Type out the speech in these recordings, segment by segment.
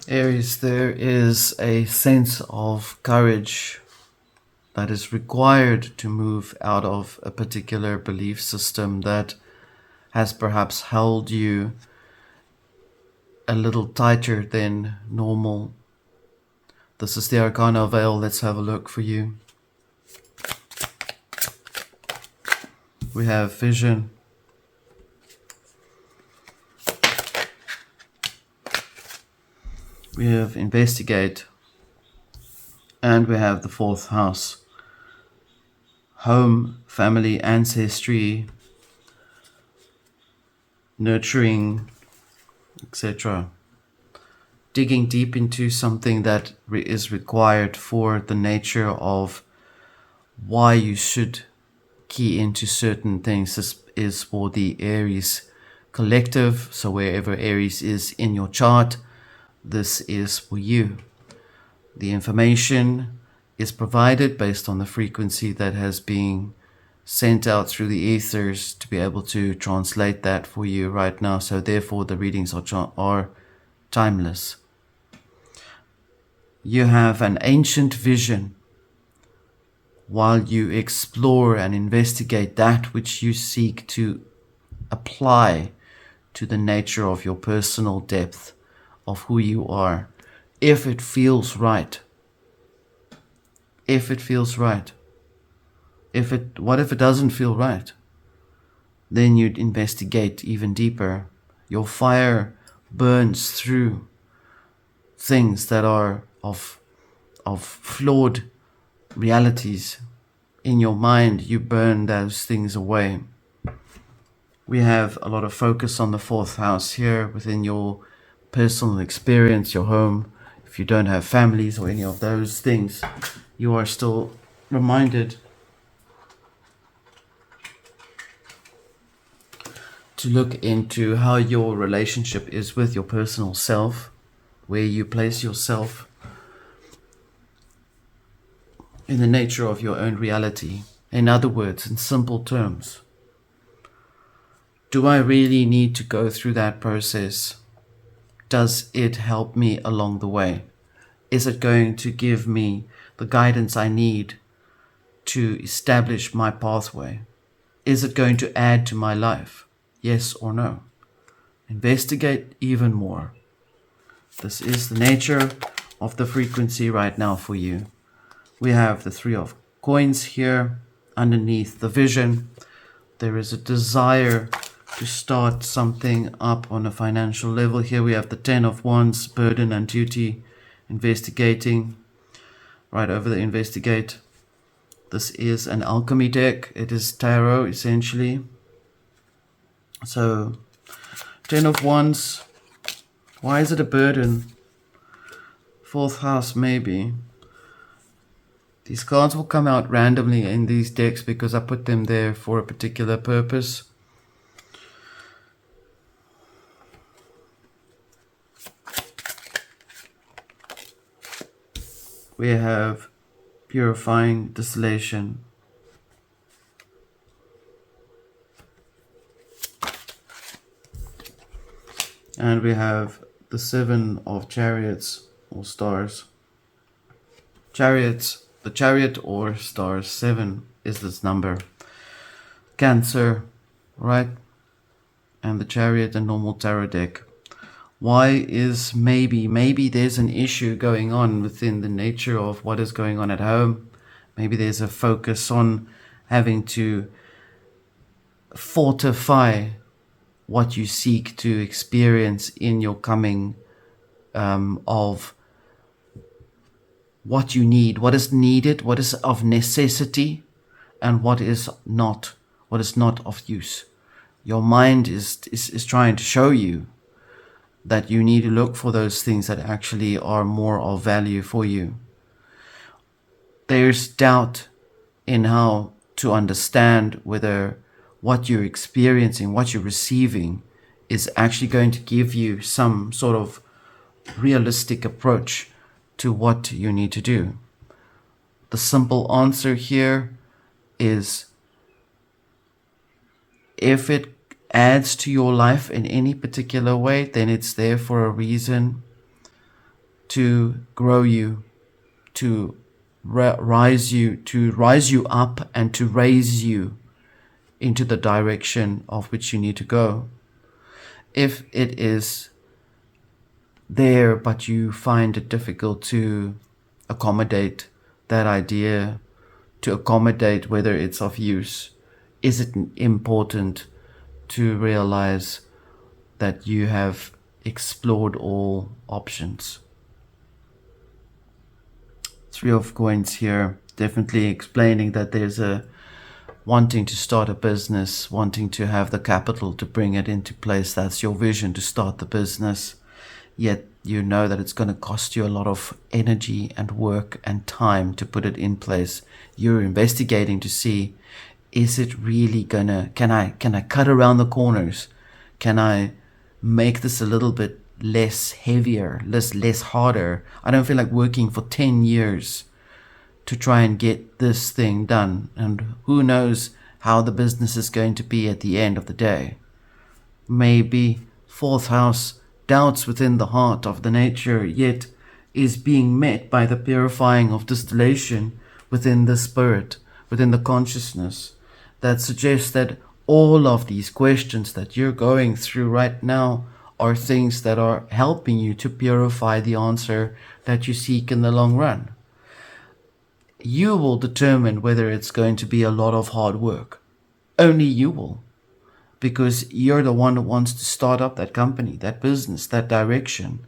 Aries, there is a sense of courage that is required to move out of a particular belief system that has perhaps held you a little tighter than normal. This is the Arcana Veil. Let's have a look for you. We have vision. We have investigate. And we have the fourth house. Home, family, ancestry, nurturing, etc. Digging deep into something that is required for the nature of why you should key into certain things. This is for the Aries collective. So wherever Aries is in your chart, this is for you. The information is provided based on the frequency that has been sent out through the ethers to be able to translate that for you right now. So therefore the readings are timeless. You have an ancient vision while you explore and investigate that which you seek to apply to the nature of your personal depth of who you are. If it feels right. If it feels right. What if it doesn't feel right? Then you'd investigate even deeper. Your fire burns through things that are of flawed realities. In your mind, you burn those things away. We have a lot of focus on the fourth house here within your personal experience, your home. If you don't have families or any of those things, you are still reminded to look into how your relationship is with your personal self, where you place yourself in the nature of your own reality. In other words, in simple terms, do I really need to go through that process? Does it help me along the way? Is it going to give me the guidance I need to establish my pathway? Is it going to add to my life? Yes or no? Investigate even more. This is the nature of the frequency right now for you. We have the Three of Coins here underneath the vision. There is a desire to start something up on a financial level. Here we have the Ten of Wands, burden and duty, investigating. Right over the investigate. This is an alchemy deck. It is tarot essentially. So, Ten of Wands. Why is it a burden? Fourth house maybe. These cards will come out randomly in these decks because I put them there for a particular purpose. We have purifying distillation. And we have the Seven of Chariots or Stars. Chariots, the Chariot or Stars, 7 is this number. Cancer, right? And the Chariot, a normal tarot deck. Why is maybe there's an issue going on within the nature of what is going on at home. Maybe there's a focus on having to fortify what you seek to experience in your coming of what you need, what is needed, what is of necessity, and what is not of use. Your mind is trying to show you that you need to look for those things that actually are more of value for you. There's doubt in how to understand whether what you're experiencing, what you're receiving, is actually going to give you some sort of realistic approach to what you need to do. The simple answer here is, if it adds to your life in any particular way, then it's there for a reason. to grow you, to rise you up, and to raise you into the direction of which you need to go. If it is there but you find it difficult to accommodate that idea, to accommodate whether it's of use, is it important to realize that you have explored all options? Three of coins here, definitely explaining that there's a wanting to start a business, wanting to have the capital to bring it into place. That's your vision, to start the business. Yet you know that it's going to cost you a lot of energy and work and time to put it in place. You're investigating to see, is it really gonna, can I cut around the corners? Can I make this a little bit less heavier, less harder? I don't feel like working for 10 years to try and get this thing done. And who knows how the business is going to be at the end of the day. Maybe fourth house, doubts within the heart of the nature, yet is being met by the purifying of distillation within the spirit, within the consciousness, that suggests that all of these questions that you're going through right now are things that are helping you to purify the answer that you seek in the long run. You will determine whether it's going to be a lot of hard work. Only you will. Because you're the one who wants to start up that company, that business, that direction.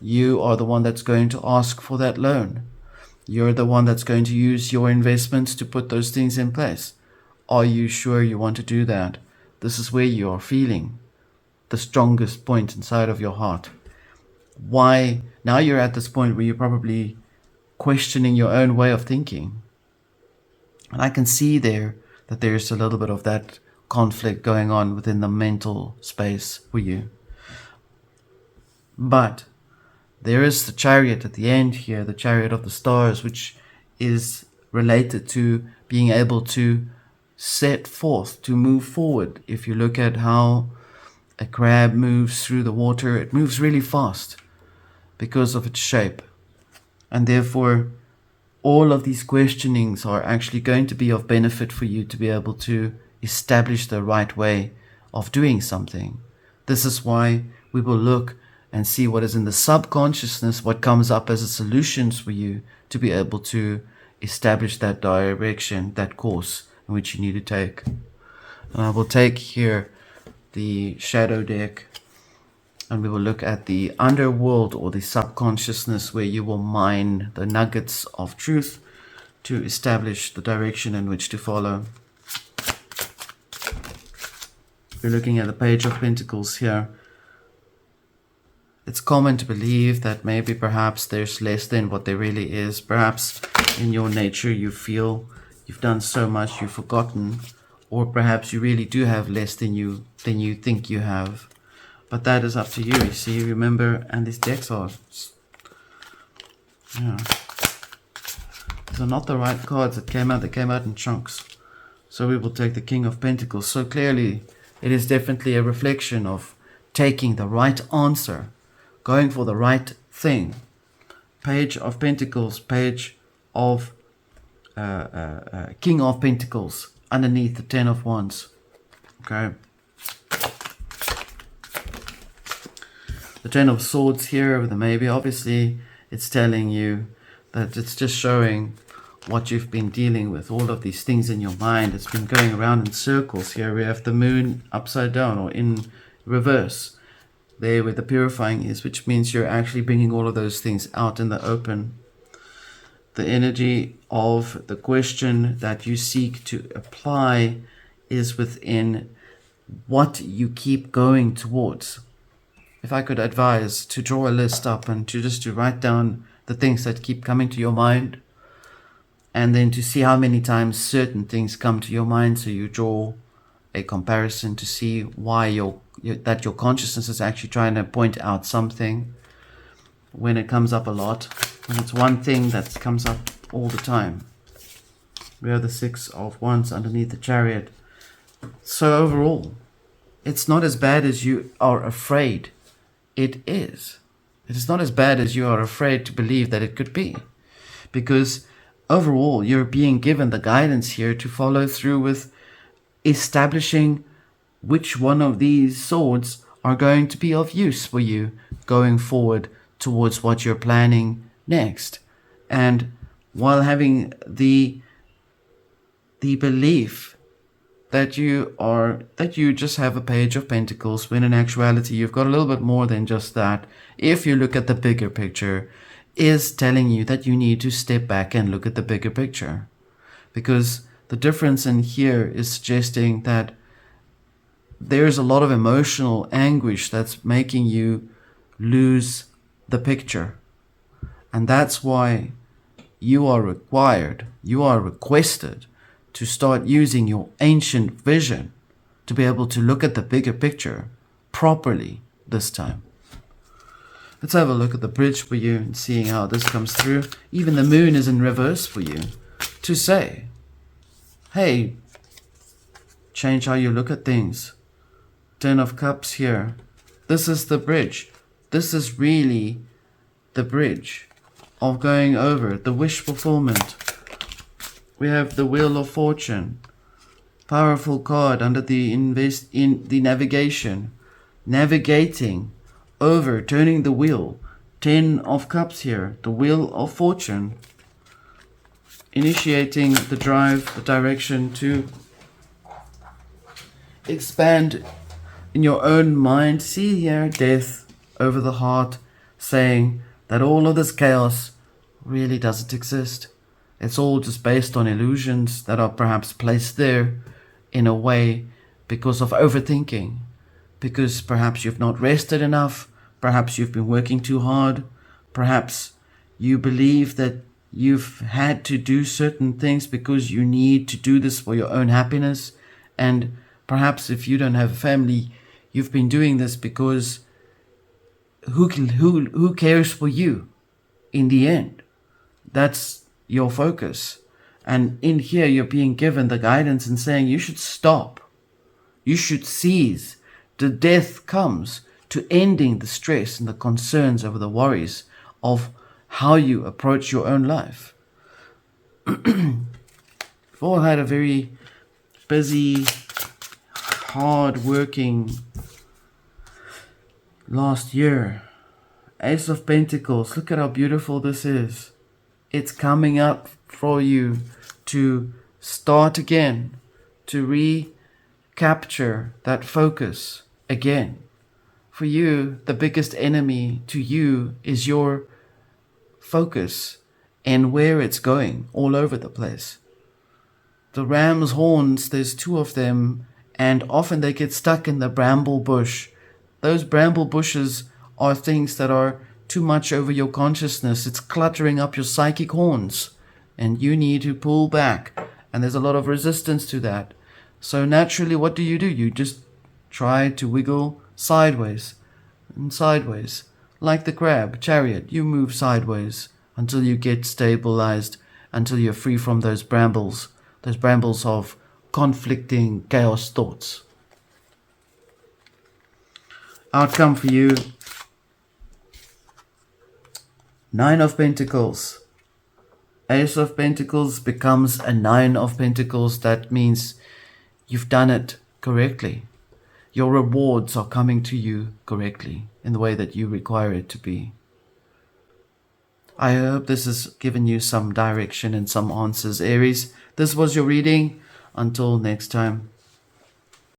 You are the one that's going to ask for that loan. You're the one that's going to use your investments to put those things in place. Are you sure you want to do that? This is where you are feeling the strongest point inside of your heart. Why? Now you're at this point where you're probably questioning your own way of thinking. And I can see there that there's a little bit of that conflict going on within the mental space for you. But there is the Chariot at the end here, the Chariot of the Stars, which is related to being able to set forth, to move forward. If you look at how a crab moves through the water, it moves really fast because of its shape. And therefore, all of these questionings are actually going to be of benefit for you to be able to establish the right way of doing something. This is why we will look and see what is in the subconsciousness, what comes up as a solutions for you to be able to establish that direction, that course in which you need to take. And I will take here the shadow deck, and we will look at the underworld or the subconsciousness, where you will mine the nuggets of truth to establish the direction in which to follow. We're looking at the Page of Pentacles here. It's common to believe that maybe perhaps there's less than what there really is. Perhaps in your nature you feel you've done so much, you've forgotten, or perhaps you really do have less than you think you have. But that is up to you. You see, remember, and these decks are, yeah, these are not the right cards that came out. They came out in chunks. So we will take the King of Pentacles. So clearly, it is definitely a reflection of taking the right answer, going for the right thing. Page of Pentacles, Page of King of Pentacles, underneath the Ten of Wands. Okay. The Ten of Swords here with the maybe, obviously it's telling you that it's just showing what you've been dealing with, all of these things in your mind. It's been going around in circles. Here we have the moon upside down or in reverse, there where the purifying is, which means you're actually bringing all of those things out in the open. The energy of the question that you seek to apply is within what you keep going towards. If I could advise to draw a list up and to write down the things that keep coming to your mind, and then to see how many times certain things come to your mind, so you draw a comparison to see why your consciousness is actually trying to point out something when it comes up a lot, when it's one thing that comes up all the time. We have the Six of Wands underneath the Chariot. So overall, it's not as bad as you are afraid it is. It is not as bad as you are afraid to believe that it could be. Because overall, you're being given the guidance here to follow through with establishing which one of these swords are going to be of use for you going forward towards what you're planning next. And while having the belief that you just have a page of pentacles, when in actuality you've got a little bit more than just that, if you look at the bigger picture, is telling you that you need to step back and look at the bigger picture. Because the difference in here is suggesting that there's a lot of emotional anguish that's making you lose the picture. And that's why you are requested to start using your ancient vision to be able to look at the bigger picture properly this time. Let's have a look at the bridge for you and seeing how this comes through. Even the moon is in reverse for you to say, hey, change how you look at things. 10 of Cups here. This is the bridge. This is really the bridge of going over the wish fulfillment. We have the Wheel of Fortune. Powerful card under the navigation. Navigating over, turning the wheel. 10 of Cups here. The Wheel of Fortune. Initiating the drive, the direction to expand in your own mind. See here, Death over the heart, saying that all of this chaos really doesn't exist. It's all just based on illusions that are perhaps placed there in a way because of overthinking, because perhaps you've not rested enough, perhaps you've been working too hard, perhaps you believe that you've had to do certain things because you need to do this for your own happiness, and perhaps if you don't have a family, you've been doing this because who cares for you in the end? That's your focus. And in here you're being given the guidance and saying you should stop. You should cease. The death comes to ending the stress and the concerns over the worries of how you approach your own life. We've all had a very busy, hard-working last year. Ace of Pentacles. Look at how beautiful this is. It's coming up for you to start again, to recapture that focus again. For you, the biggest enemy to you is your focus and where it's going all over the place. The ram's horns, there's 2 of them, and often they get stuck in the bramble bush. Those bramble bushes are things that are too much over your consciousness. It's cluttering up your psychic horns, and you need to pull back, and there's a lot of resistance to that. So naturally, what do? You just try to wiggle sideways and sideways. Like the crab, chariot, you move sideways until you get stabilized, until you're free from those brambles of conflicting chaos thoughts. Outcome for you: 9 of Pentacles. Ace of Pentacles becomes a 9 of Pentacles. That means you've done it correctly. Your rewards are coming to you correctly in the way that you require it to be. I hope this has given you some direction and some answers, Aries. This was your reading. Until next time.